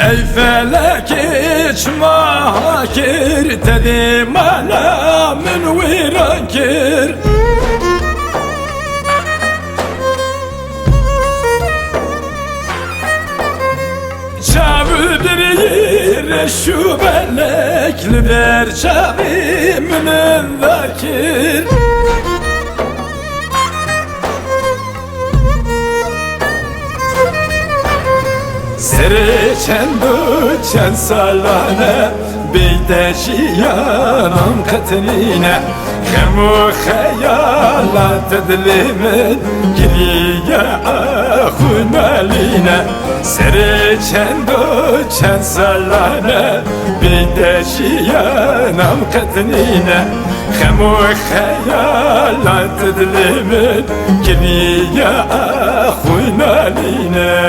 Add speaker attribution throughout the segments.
Speaker 1: Ey felek içma hakir dedim alamin virankir Çavüdür yire şu belekli ver çavimin vakir Serçen döçen salane beydeşiyanam katrine Hemu hayalat edilimin giriye ahunaline Serçen döçen salane beydeşiyanam katrine Hemu hayalat edilimin giriye ahunaline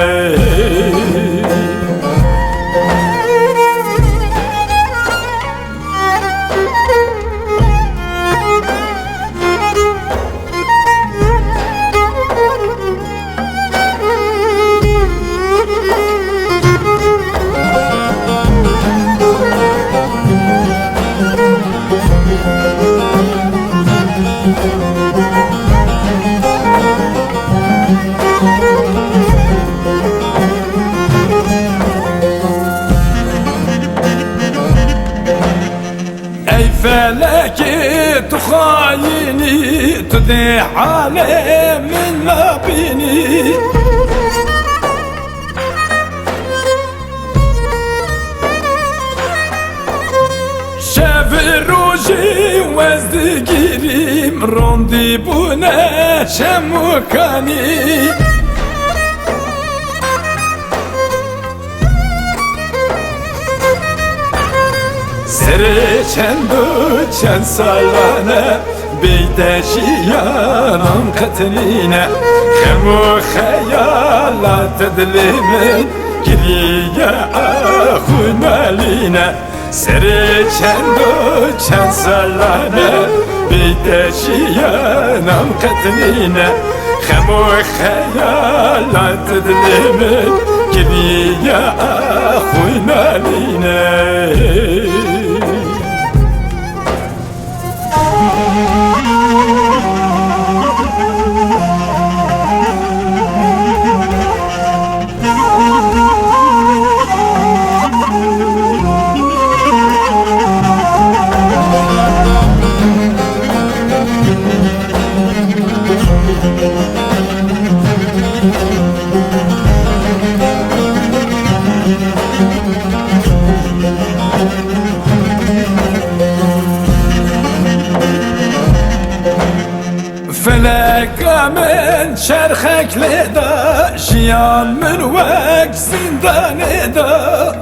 Speaker 1: فلكي تخايني تذيح علي من لابيني شاف الروجي وزدقيري مروندي بونا شموكاني Serçen döçen salane beydeşiyanam katrine Hemu hayalat edilimin giriye ahunaline Serçen döçen salane beydeşiyanam katrine Hemu hayalat edilimin giriye ahunaline Felek من شرخك لدا شيان من وك زندان دا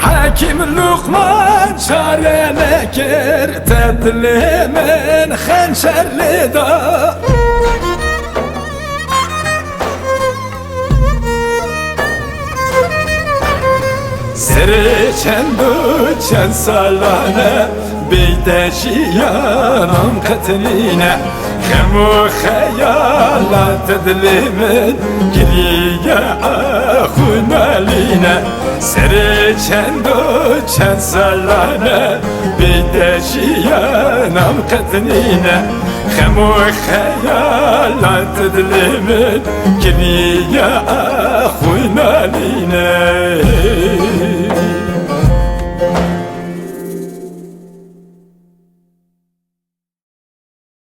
Speaker 1: حاكم لقمان شارع لكر تدلي من خنشر لدا سري چند سالانه بیدشیانم قتلینه خم و خیالات دلی من گریه خونالینه سر چند سالانه بیدشیانم قتلینه خم و خیالات دلی من گریه